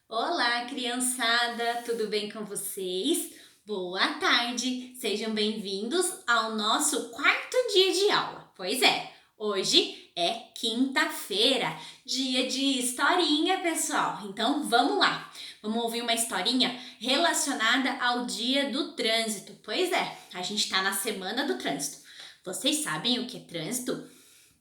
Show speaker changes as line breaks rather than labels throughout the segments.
Olá, criançada, tudo bem com vocês? Boa tarde, sejam bem-vindos ao nosso quarto dia de aula. Pois é, hoje é quinta-feira, dia de historinha, pessoal. Então vamos lá, vamos ouvir uma historinha relacionada ao dia do trânsito. Pois é, a gente está na semana do trânsito. Vocês sabem o que é trânsito?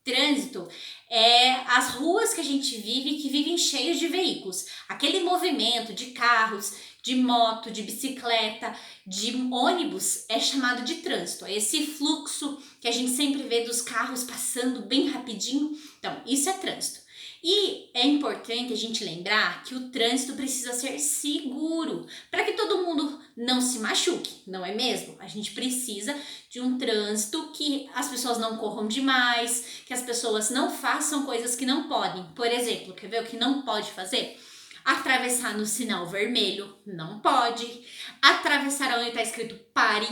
Trânsito é as ruas que a gente vive, que vivem cheias de veículos. Aquele movimento de carros, de moto, de bicicleta, de ônibus é chamado de trânsito. É esse fluxo que a gente sempre vê dos carros passando bem rapidinho. Então, isso é trânsito. E é importante a gente lembrar que o trânsito precisa ser seguro, para que todo mundo não se machuque, não é mesmo? A gente precisa de um trânsito que as pessoas não corram demais, que as pessoas não façam coisas que não podem. Por exemplo, quer ver o que não pode fazer? Atravessar no sinal vermelho, não pode. Atravessar onde está escrito pare,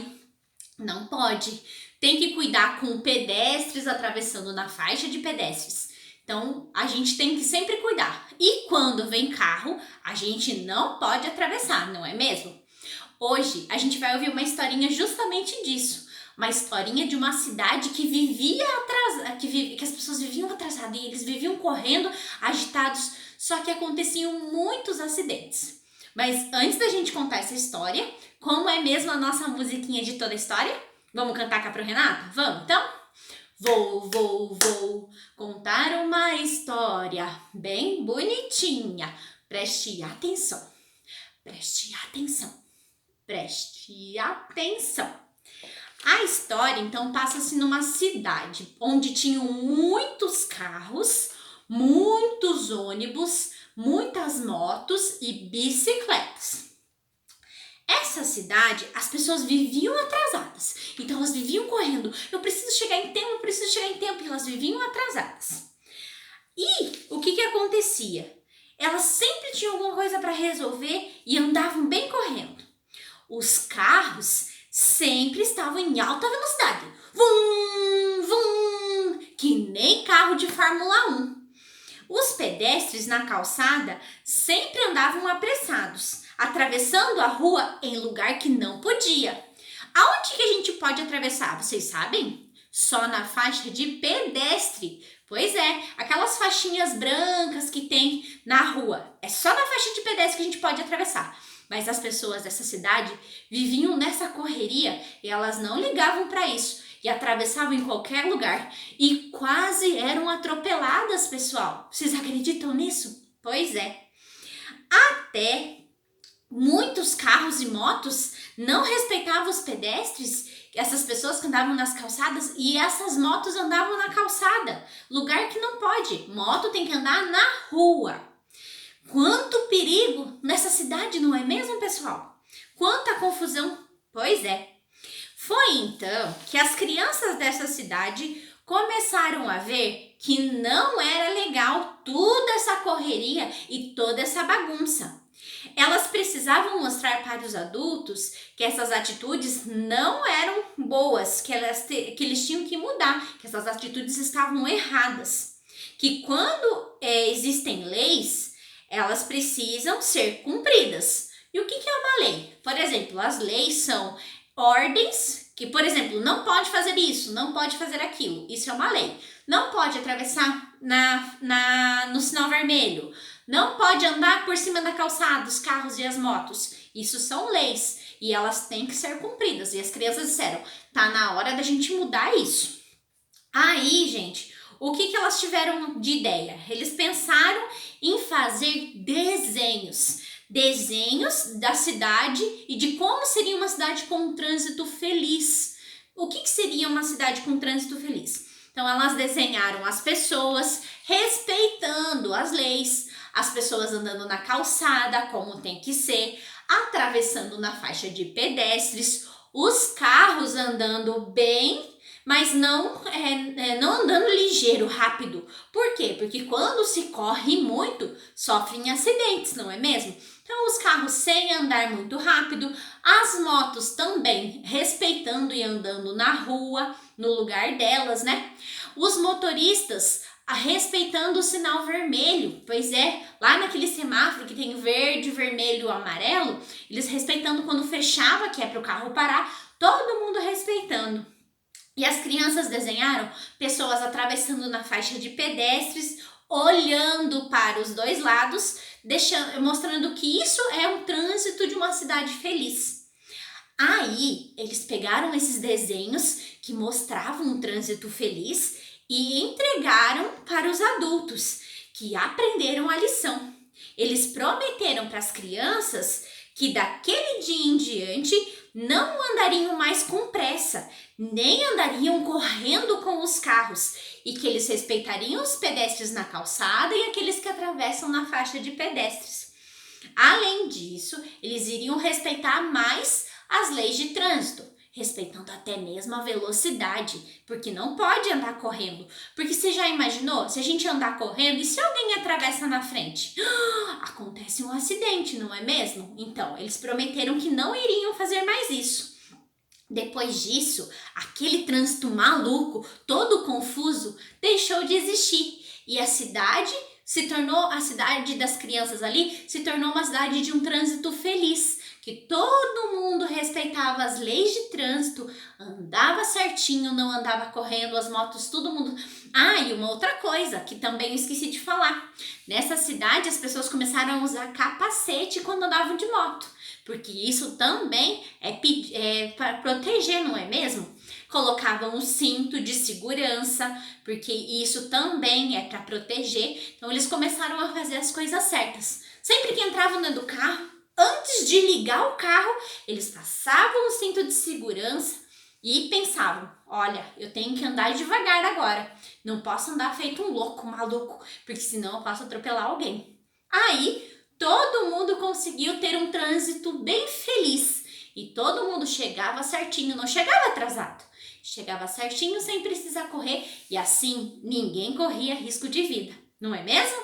não pode. Tem que cuidar com pedestres atravessando na faixa de pedestres. Então, a gente tem que sempre cuidar. E quando vem carro, a gente não pode atravessar, não é mesmo? Hoje, a gente vai ouvir uma historinha justamente disso. Uma historinha de uma cidade que vivia atrasada, que as pessoas viviam atrasadas e eles viviam correndo, agitados, só que aconteciam muitos acidentes. Mas antes da gente contar essa história, como é mesmo a nossa musiquinha de toda a história? Vamos cantar cá pro Renato? Vamos, então? Vou contar uma história bem bonitinha. Preste atenção, preste atenção, preste atenção. A história, então, passa-se numa cidade onde tinham muitos carros, muitos ônibus, muitas motos e bicicletas. Essa cidade, as pessoas viviam atrasadas, então elas viviam correndo. Eu preciso chegar em tempo, eu preciso chegar em tempo, e elas viviam atrasadas. E o que acontecia? Elas sempre tinham alguma coisa para resolver e andavam bem correndo. Os carros sempre estavam em alta velocidade. Vum, vum, que nem carro de Fórmula 1. Os pedestres na calçada sempre andavam apressados, atravessando a rua em lugar que não podia. Aonde que a gente pode atravessar, vocês sabem? Só na faixa de pedestre. Pois é, aquelas faixinhas brancas que tem na rua. É só na faixa de pedestre que a gente pode atravessar. Mas as pessoas dessa cidade viviam nessa correria e elas não ligavam para isso e atravessavam em qualquer lugar e quase eram atropeladas, pessoal. Vocês acreditam nisso? Pois é. Até muitos carros e motos não respeitavam os pedestres, essas pessoas que andavam nas calçadas, e essas motos andavam na calçada, lugar que não pode. Moto tem que andar na rua. Quanto perigo nessa cidade, não é mesmo, pessoal? Quanta confusão. Pois é. Foi então que as crianças dessa cidade começaram a ver que não era legal toda essa correria e toda essa bagunça. Elas precisavam mostrar para os adultos que essas atitudes não eram boas, que eles tinham que mudar, que essas atitudes estavam erradas. Que quando existem leis, elas precisam ser cumpridas. E o que é uma lei? Por exemplo, as leis são ordens que, por exemplo, não pode fazer isso, não pode fazer aquilo. Isso é uma lei. Não pode atravessar no sinal vermelho. Não pode andar por cima da calçada, os carros e as motos. Isso são leis e elas têm que ser cumpridas. E as crianças disseram, tá na hora da gente mudar isso. Aí, gente, o que elas tiveram de ideia? Eles pensaram em fazer desenhos da cidade e de como seria uma cidade com um trânsito feliz. O que seria uma cidade com um trânsito feliz? Então, elas desenharam as pessoas respeitando as leis, as pessoas andando na calçada como tem que ser, atravessando na faixa de pedestres, os carros andando bem, mas não andando ligeiro, rápido. Por quê? Porque quando se corre muito, sofrem acidentes, não é mesmo? Então, os carros sem andar muito rápido, as motos também respeitando e andando na rua, no lugar delas, né? Os motoristas respeitando o sinal vermelho. Pois é, lá naquele semáforo que tem o verde, vermelho, amarelo, eles respeitando quando fechava, que é para o carro parar, todo mundo respeitando. E as crianças desenharam pessoas atravessando na faixa de pedestres, olhando para os dois lados, mostrando que isso é um trânsito de uma cidade feliz. Aí, eles pegaram esses desenhos que mostravam um trânsito feliz e entregaram para os adultos, que aprenderam a lição. Eles prometeram para as crianças que daquele dia em diante não andariam mais com pressa, nem andariam correndo com os carros, e que eles respeitariam os pedestres na calçada e aqueles que atravessam na faixa de pedestres. Além disso, eles iriam respeitar mais as leis de trânsito, respeitando até mesmo a velocidade, porque não pode andar correndo. Porque você já imaginou, se a gente andar correndo e se alguém atravessa na frente? Acontece um acidente, não é mesmo? Então, eles prometeram que não iriam fazer mais isso. Depois disso, aquele trânsito maluco, todo confuso, deixou de existir. E a cidade das crianças ali, se tornou uma cidade de um trânsito feliz, que todo mundo respeitava as leis de trânsito, andava certinho, não andava correndo, as motos, todo mundo... E uma outra coisa que também eu esqueci de falar. Nessa cidade, as pessoas começaram a usar capacete quando andavam de moto, porque isso também é para proteger, não é mesmo? Colocavam um cinto de segurança, porque isso também é para proteger. Então, eles começaram a fazer as coisas certas. Sempre que entravam dentro do carro, antes de ligar o carro, eles passavam o cinto de segurança e pensavam, olha, eu tenho que andar devagar agora. Não posso andar feito um louco, maluco, porque senão eu posso atropelar alguém. Aí, todo mundo conseguiu ter um trânsito bem feliz. E todo mundo chegava certinho, não chegava atrasado. Chegava certinho sem precisar correr. E assim, ninguém corria risco de vida. Não é mesmo?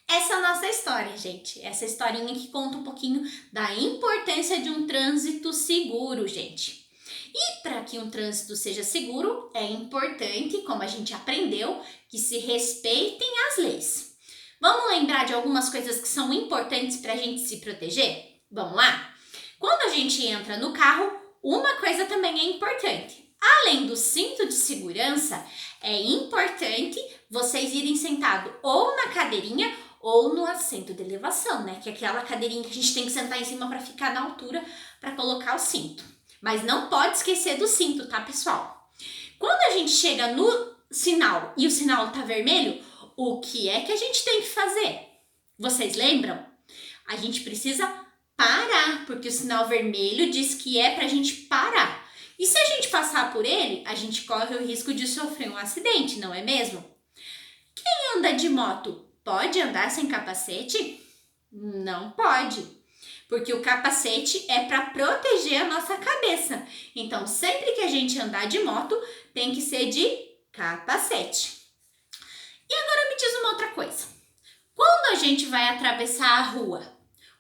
Essa é a nossa história, gente. Essa historinha que conta um pouquinho da importância de um trânsito seguro, gente. E para que um trânsito seja seguro, é importante, como a gente aprendeu, que se respeitem as leis. Vamos lembrar de algumas coisas que são importantes para a gente se proteger? Vamos lá? Quando a gente entra no carro, uma coisa também é importante. Além do cinto de segurança, é importante vocês irem sentados ou na cadeirinha ou no assento de elevação, né? Que é aquela cadeirinha que a gente tem que sentar em cima para ficar na altura para colocar o cinto. Mas não pode esquecer do cinto, tá, pessoal? Quando a gente chega no sinal e o sinal tá vermelho, o que é que a gente tem que fazer? Vocês lembram? A gente precisa parar, porque o sinal vermelho diz que é pra gente parar. E se a gente passar por ele, a gente corre o risco de sofrer um acidente, não é mesmo? Quem anda de moto pode andar sem capacete? Não pode, porque o capacete é para proteger a nossa cabeça. Então, sempre que a gente andar de moto, tem que ser de capacete. E agora me diz uma outra coisa. Quando a gente vai atravessar a rua,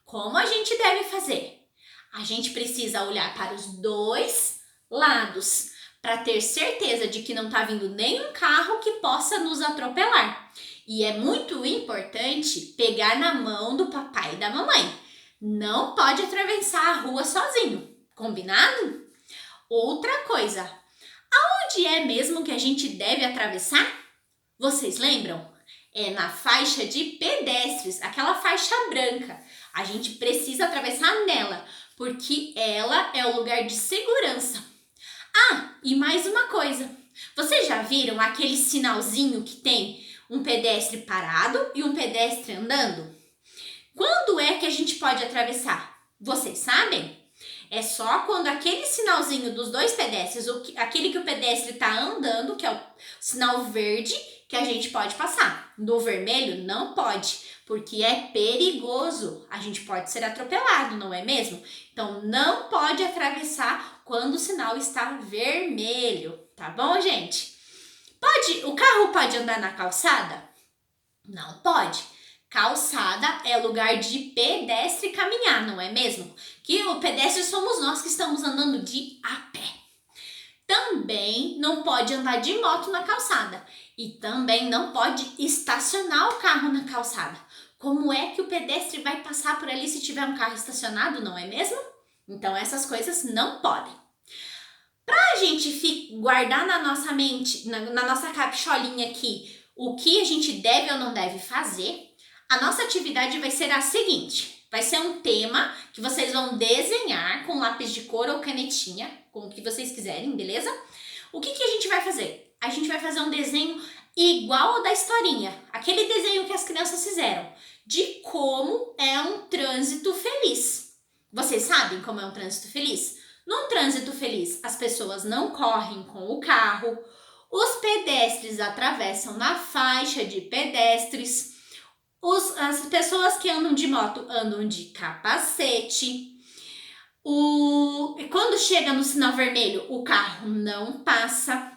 como a gente deve fazer? A gente precisa olhar para os dois lados para ter certeza de que não está vindo nenhum carro que possa nos atropelar. E é muito importante pegar na mão do papai e da mamãe. Não pode atravessar a rua sozinho, combinado? Outra coisa, aonde é mesmo que a gente deve atravessar? Vocês lembram? É na faixa de pedestres, aquela faixa branca. A gente precisa atravessar nela, porque ela é o lugar de segurança. E mais uma coisa. Vocês já viram aquele sinalzinho que tem um pedestre parado e um pedestre andando? Quando é que a gente pode atravessar? Vocês sabem? É só quando aquele sinalzinho dos dois pedestres, aquele que o pedestre está andando, que é o sinal verde, que a gente pode passar. No vermelho, não pode, porque é perigoso. A gente pode ser atropelado, não é mesmo? Então, não pode atravessar quando o sinal está vermelho, tá bom, gente? O carro pode andar na calçada? Não pode. Calçada é lugar de pedestre caminhar, não é mesmo? Que o pedestre somos nós que estamos andando de a pé. Também não pode andar de moto na calçada e também não pode estacionar o carro na calçada. Como é que o pedestre vai passar por ali se tiver um carro estacionado, não é mesmo? Então essas coisas não podem. Para a gente guardar na nossa mente, na nossa capricholinha aqui, o que a gente deve ou não deve fazer, a nossa atividade vai ser a seguinte. Vai ser um tema que vocês vão desenhar com lápis de cor ou canetinha, com o que vocês quiserem, beleza? O que a gente vai fazer? A gente vai fazer um desenho igual ao da historinha, aquele desenho que as crianças fizeram, de como é um trânsito feliz. Vocês sabem como é um trânsito feliz? Num trânsito feliz, as pessoas não correm com o carro, os pedestres atravessam na faixa de pedestres, as pessoas que andam de moto andam de capacete. Quando chega no sinal vermelho, o carro não passa.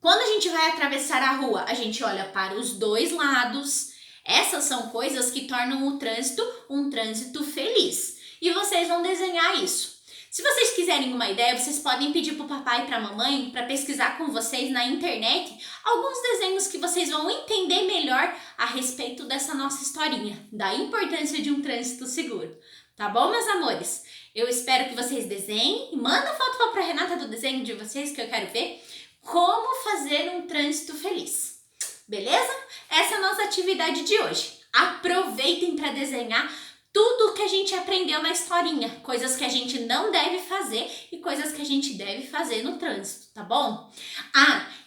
Quando a gente vai atravessar a rua, a gente olha para os dois lados. Essas são coisas que tornam o trânsito um trânsito feliz. E vocês vão desenhar isso. Se vocês quiserem uma ideia, vocês podem pedir para o papai e para a mamãe para pesquisar com vocês na internet alguns desenhos que vocês vão entender melhor a respeito dessa nossa historinha, da importância de um trânsito seguro. Tá bom, meus amores? Eu espero que vocês desenhem e manda foto para a Renata do desenho de vocês que eu quero ver como fazer um trânsito feliz. Beleza? Essa é a nossa atividade de hoje. Aproveitem para desenhar tudo que a gente aprendeu na historinha, coisas que a gente não deve fazer e coisas que a gente deve fazer no trânsito, tá bom?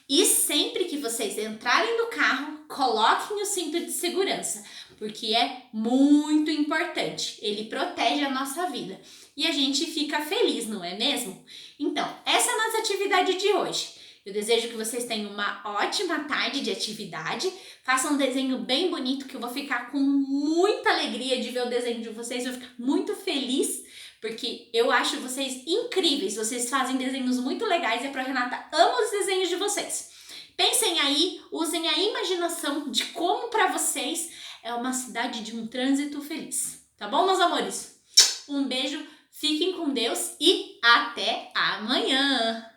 E sempre que vocês entrarem no carro, coloquem o cinto de segurança, porque é muito importante, ele protege a nossa vida e a gente fica feliz, não é mesmo? Então, essa é a nossa atividade de hoje. Eu desejo que vocês tenham uma ótima tarde de atividade. Façam um desenho bem bonito que eu vou ficar com muita alegria de ver o desenho de vocês. Eu vou ficar muito feliz porque eu acho vocês incríveis. Vocês fazem desenhos muito legais e a Pro Renata ama os desenhos de vocês. Pensem aí, usem a imaginação de como para vocês é uma cidade de um trânsito feliz. Tá bom, meus amores? Um beijo, fiquem com Deus e até amanhã!